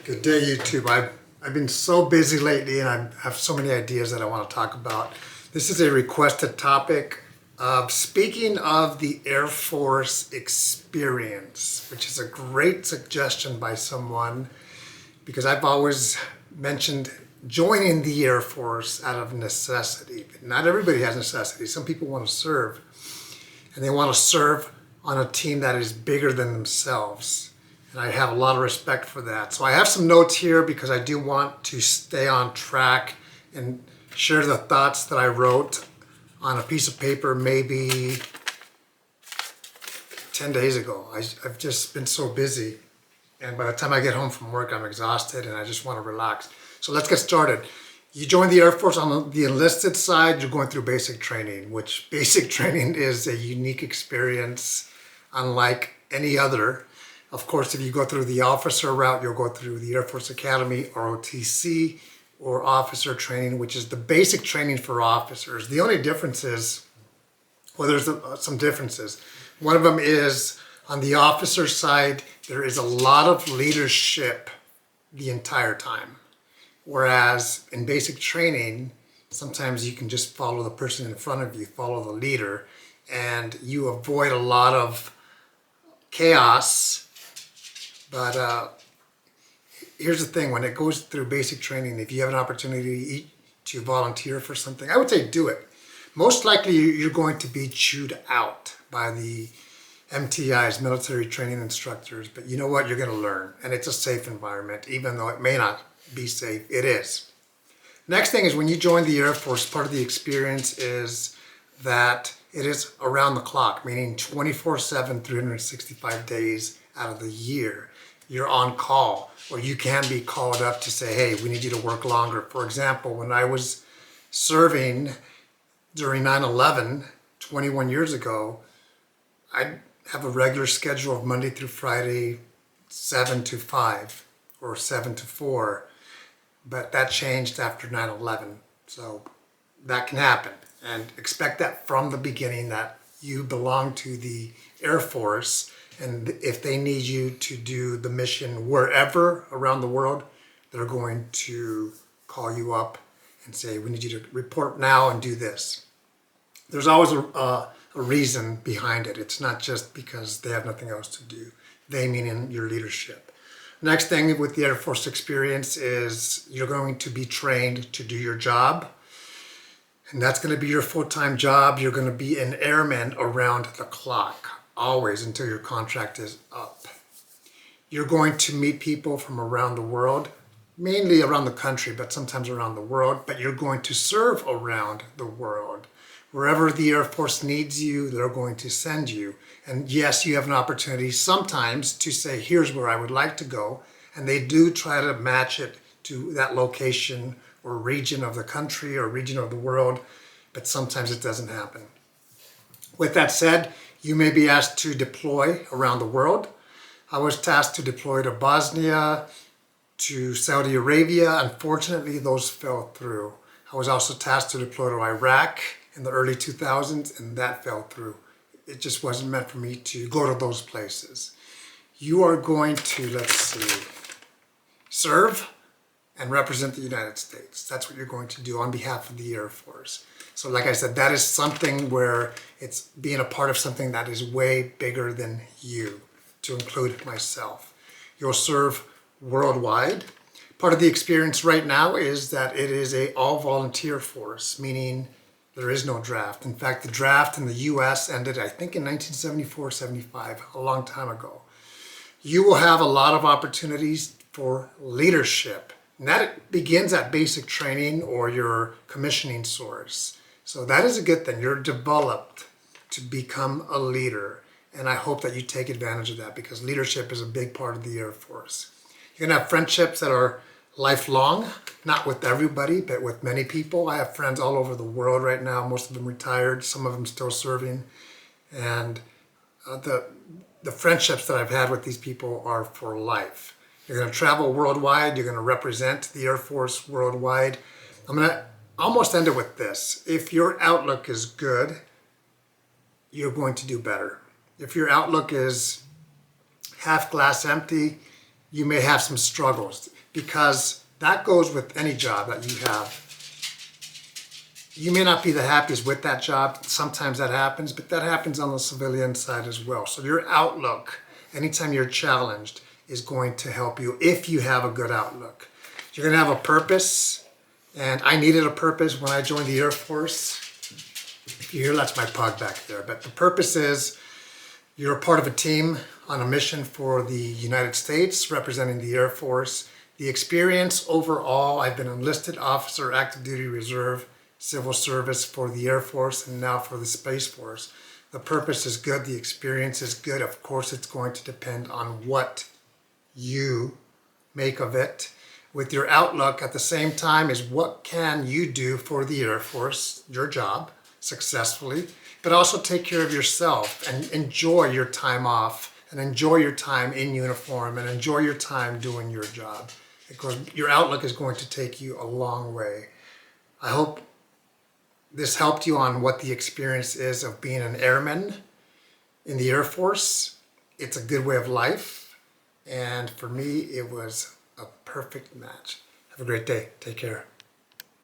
Good day, YouTube. I've been so busy lately and I have so many ideas that I want to talk about. This is a requested topic of speaking of the Air Force experience, which is a great suggestion by someone because I've always mentioned joining the Air Force out of necessity. But not everybody has necessity. Some people want to serve and they want to serve on a team that is bigger than themselves. And I have a lot of respect for that. So I have some notes here because I do want to stay on track and share the thoughts that I wrote on a piece of paper maybe 10 days ago. I've just been so busy. And by the time I get home from work, I'm exhausted and I just want to relax. So let's get started. You join the Air Force on the enlisted side, you're going through basic training, which basic training is a unique experience unlike any other. Of course, if you go through the officer route, you'll go through the Air Force Academy, or OTC, or officer training, which is the basic training for officers. The only difference is, well, there's some differences. One of them is on the officer side, there is a lot of leadership the entire time. Whereas in basic training, sometimes you can just follow the person in front of you, follow the leader, and you avoid a lot of chaos. But here's the thing, when it goes through basic training, if you have an opportunity to volunteer for something, I would say do it. Most likely you're going to be chewed out by the MTIs, military training instructors, but you know what, you're going to learn. And it's a safe environment, even though it may not be safe, it is. Next thing is when you join the Air Force, part of the experience is that it is around the clock, meaning 24/7, 365 days out of the year. You're on call, or you can be called up to say, hey, we need you to work longer. For example, when I was serving during 9/11, 21 years ago, I'd have a regular schedule of Monday through Friday, 7 to 5 or 7 to 4. But that changed after 9/11. So that can happen. And expect that from the beginning that you belong to the Air Force. And if they need you to do the mission wherever around the world, they're going to call you up and say, we need you to report now and do this. There's always a reason behind it. It's not just because they have nothing else to do. They meaning your leadership. Next thing with the Air Force experience is you're going to be trained to do your job. And that's going to be your full-time job. You're going to be an airman around the clock, always until your contract is up. You're going to meet people from around the world, mainly around the country, but sometimes around the world, but you're going to serve around the world. Wherever the Air Force needs you, they're going to send you. And yes, you have an opportunity sometimes to say, here's where I would like to go. And they do try to match it to that location or region of the country or region of the world, but sometimes it doesn't happen. With that said, you may be asked to deploy around the world. I was tasked to deploy to Bosnia, to Saudi Arabia. Unfortunately, those fell through. I was also tasked to deploy to Iraq in the early 2000s, and that fell through. It just wasn't meant for me to go to those places. You are going to, let's see, serve and represent the United States. That's what you're going to do on behalf of the Air Force. So like I said, that is something where it's being a part of something that is way bigger than you, to include myself. You'll serve worldwide. Part of the experience right now is that it is a all-volunteer force, meaning there is no draft. In fact, the draft in the US ended, I think, in 1974, 75, a long time ago. You will have a lot of opportunities for leadership. And that begins at basic training or your commissioning source. So that is a good thing. You're developed to become a leader. And I hope that you take advantage of that because leadership is a big part of the Air Force. You're going to have friendships that are lifelong, not with everybody, but with many people. I have friends all over the world right now, most of them retired, some of them still serving. And the friendships that I've had with these people are for life. You're going to travel worldwide. You're going to represent the Air Force worldwide. I'm going to almost end it with this. If your outlook is good, you're going to do better. If your outlook is half glass empty, you may have some struggles. because that goes with any job that you have. You may not be the happiest with that job. Sometimes that happens, but that happens on the civilian side as well. So your outlook, anytime you're challenged, is going to help you if you have a good outlook. You're going to have a purpose, and I needed a purpose when I joined the Air Force. If you hear, that's my pug back there. But the purpose is you're a part of a team on a mission for the United States, representing the Air Force. The experience overall, I've been enlisted officer, active duty reserve, civil service for the Air Force, and now for the Space Force. The purpose is good, the experience is good. Of course, it's going to depend on what you make of it. With your outlook at the same time is what can you do for the Air Force, your job, successfully, but also take care of yourself and enjoy your time off and enjoy your time in uniform and enjoy your time doing your job, because your outlook is going to take you a long way. I hope this helped you on what the experience is of being an airman in the Air Force. It's a good way of life, and for me, it was a perfect match. Have a great day. Take care.